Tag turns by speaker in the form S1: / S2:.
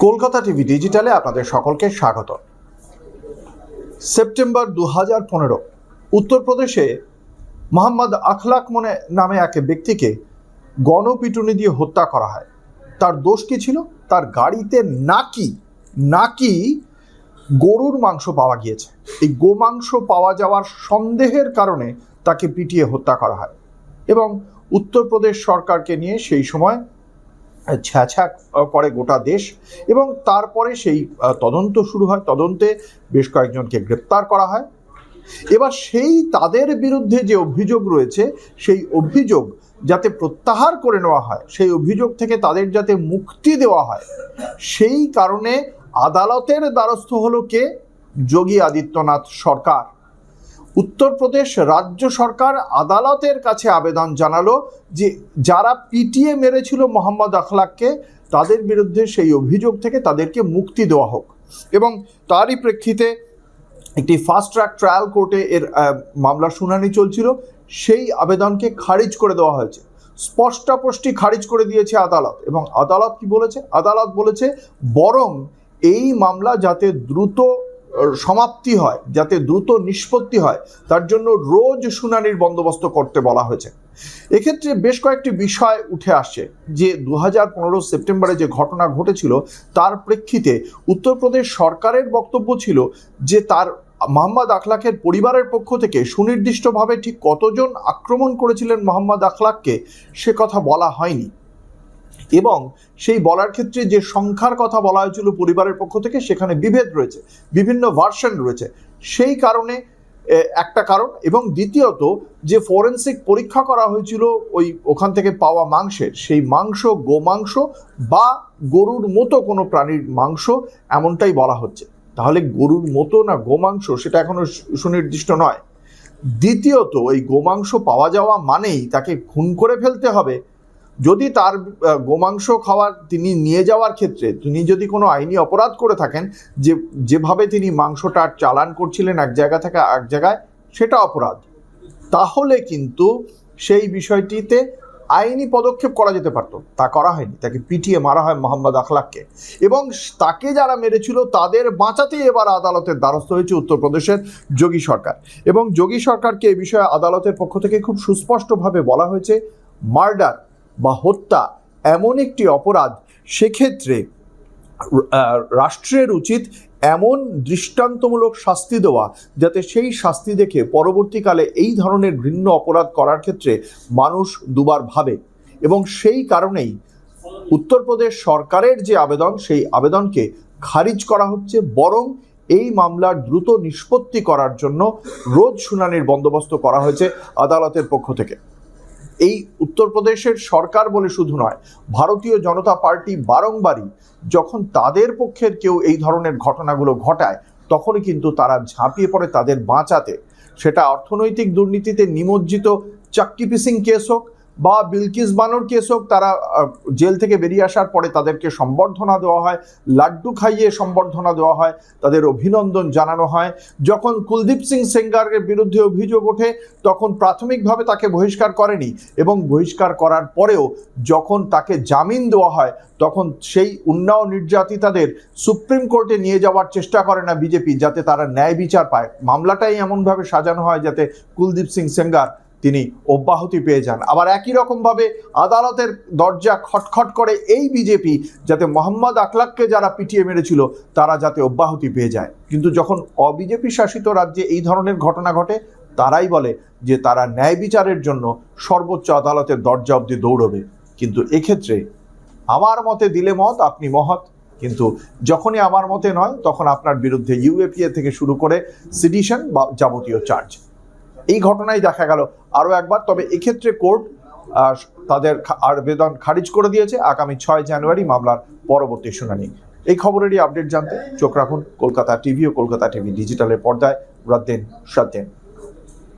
S1: Kolkata TV ডিজিটালে আপনাদের সকলকে স্বাগত। সেপ্টেম্বর 2015 উত্তরপ্রদেশে মোহাম্মদ আখলাক নামে এক ব্যক্তিকে গণপিটুনি দিয়ে হত্যা করা হয়। তার দোষ কি ছিল? তার গাড়িতে নাকি গরুর মাংস পাওয়া গিয়েছে। এই গোমাংস পাওয়া যাওয়ার সন্দেহের কারণে তাকে পিটিয়ে হত্যা করা হয় এবং উত্তরপ্রদেশ সরকারকে নিয়ে সেই সময় ছ্যাঁছ্যাঁ করে গোটা দেশ এবং তারপরে সেই তদন্ত শুরু হয়। তদন্তে বেশ কয়েকজনকে গ্রেপ্তার করা হয়। এবার সেই তাদের বিরুদ্ধে যে অভিযোগ রয়েছে সেই অভিযোগ যাতে প্রত্যাহার করে নেওয়া হয়, সেই অভিযোগ থেকে তাদের যাতে মুক্তি দেওয়া হয়, সেই কারণে আদালতের দ্বারস্থ হলো কে? যোগী আদিত্যনাথ সরকার। উত্তরপ্রদেশ রাজ্য সরকার আদালতের কাছে আবেদন জানালো যে যারা পিটিয়ে মেরেছিল মোহাম্মদ আখলাককে তাদের বিরুদ্ধে সেই অভিযোগ থেকে তাদেরকে মুক্তি দেওয়া হোক। এবং তারই প্রেক্ষিতে একটি ফাস্ট ট্র্যাক ট্রায়াল কোর্টে এর মামলার শুনানি চলছিল। সেই আবেদনকে খারিজ করে দেওয়া হয়েছে, স্পষ্টাস্পষ্টি খারিজ করে দিয়েছে আদালত। এবং আদালত কি বলেছে? আদালত বলেছে বরং এই মামলা যাতে দ্রুত সমাপ্তি হয়, যাতে দ্রুত নিষ্পত্তি হয়, তার জন্য রোজ শুনানির বন্দোবস্ত করতে বলা হয়েছে। এক্ষেত্রে বেশ কয়েকটি বিষয় উঠে আসছে যে 2015 সেপ্টেম্বরে যে ঘটনা ঘটেছিল তার প্রেক্ষিতে উত্তরপ্রদেশ সরকারের বক্তব্য ছিল যে তার মোহাম্মদ আখলাকের পরিবারের পক্ষ থেকে সুনির্দিষ্টভাবে ঠিক কতজন আক্রমণ করেছিলেন মোহাম্মদ আখলাককে সে কথা বলা হয়নি এবং সেই বলার ক্ষেত্রে যে সংখ্যার কথা বলা হয়েছিল পরিবারের পক্ষ থেকে সেখানে বিভেদ রয়েছে, বিভিন্ন ভার্সন রয়েছে। সেই কারণে একটা কারণ, এবং দ্বিতীয়ত যে ফরেনসিক পরীক্ষা করা হয়েছিল ওখান থেকে পাওয়া মাংসের, সেই মাংস গোমাংস বা গরুর মতো কোনো প্রাণীর মাংস এমনটাই বলা হচ্ছে। তাহলে গরুর মতো না গোমাংস সেটা এখনো সুনির্দিষ্ট নয়। দ্বিতীয়ত এই গোমাংস পাওয়া যাওয়া মানেই তাকে খুন করে ফেলতে হবে। যদি তার গোমাংস খাওয়ার তিনি নিয়ে যাওয়ার ক্ষেত্রে তিনি যদি কোনো আইনি অপরাধ করে থাকেন, যেভাবে তিনি মাংসটা চালান করছিলেন এক জায়গা থেকে এক জায়গায়, সেটা অপরাধ, তাহলে কিন্তু সেই বিষয়টিতে আইনি পদক্ষেপ করা যেতে পারত। তা করা হয়নি, তাকে পিটিয়ে মারা হয় মোহাম্মদ আখলাককে। এবং তাকে যারা মেরেছিল তাদের বাঁচাতেই এবার আদালতের দ্বারস্থ হয়েছে উত্তরপ্রদেশের যোগী সরকার। এবং যোগী সরকারকে এ বিষয়ে আদালতের পক্ষ থেকে খুব সুস্পষ্টভাবে বলা হয়েছে মার্ডার বা হত্যা এমন একটি অপরাধ, সেক্ষেত্রে রাষ্ট্রের উচিত এমন দৃষ্টান্তমূলক শাস্তি দেওয়া যাতে সেই শাস্তি দেখে পরবর্তীকালে এই ধরনের ঘৃণ্য অপরাধ করার ক্ষেত্রে মানুষ দুবার ভাবে। এবং সেই কারণেই উত্তরপ্রদেশ সরকারের যে আবেদন সেই আবেদনকে খারিজ করা হচ্ছে, বরং এই মামলার দ্রুত নিষ্পত্তি করার জন্য রোজ শুনানির বন্দোবস্ত করা হয়েছে আদালতের পক্ষ থেকে। এই উত্তরপ্রদেশের সরকার বলে শুধু নয়, ভারতীয় জনতা পার্টি বারংবারই যখন তাদের পক্ষের কেউ এই ধরনের ঘটনাগুলো ঘটায় তখনই কিন্তু তারা ঝাঁপিয়ে পড়ে তাদের বাঁচাতে। সেটা অর্থনৈতিক দুর্নীতিতে নিমজ্জিত চাক্কি পিসিং কেস হোক বা বিলকিস বানোর কেস হোক, তারা জেল থেকে বেরিয়ে আসার পরে তাদেরকে সম্বর্ধনা দেওয়া হয়, লাড্ডু খাইয়ে সম্বর্ধনা দেওয়া হয়, তাদের অভিনন্দন জানানো হয়। যখন কুলদীপ সিং সেঙ্গারের বিরুদ্ধে অভিযোগ ওঠে তখন প্রাথমিকভাবে তাকে বহিষ্কার করেনি এবং বহিষ্কার করার পরেও যখন তাকে জামিন দেওয়া হয় তখন সেই উন্নাও নির্যাতিতাদের সুপ্রিম কোর্টে নিয়ে যাওয়ার চেষ্টা করে না বিজেপি, যাতে তারা ন্যায় বিচার পায়। মামলাটাই এমনভাবে সাজানো হয় যাতে কুলদীপ সিং সেঙ্গার তিনি অব্যাহতি পেয়ে যান। আবার একই রকমভাবে আদালতের দরজা খটখট করে এই বিজেপি যাতে মোহাম্মদ আখলাককে যারা পিটিয়ে মেরেছিল তারা যাতে অব্যাহতি পেয়ে যায়। কিন্তু যখন অবিজেপি শাসিত রাজ্যে এই ধরনের ঘটনা ঘটে তারাই বলে যে তারা ন্যায় বিচারের জন্য সর্বোচ্চ আদালতের দরজা অবধি দৌড়বে। কিন্তু এক্ষেত্রে আমার মতে দিলে মত আপনি মহৎ, কিন্তু যখনই আমার মতে নয় তখন আপনার বিরুদ্ধে ইউএপিএ থেকে শুরু করে সিডিশন বা যাবতীয় চার্জ। এই ঘটনায় দেখা গেল আরও একবার। তবে এক্ষেত্রে কোর্ট তাদের আবেদন খারিজ করে দিয়েছে। আগামী 6 জানুয়ারি মামলার পরবর্তী শুনানি। এই খবরেরই আপডেট জানতে চোখ রাখুন কলকাতা টিভি ও কলকাতা টিভি ডিজিটালের পর্দায়। রাত দিন সাত দিন।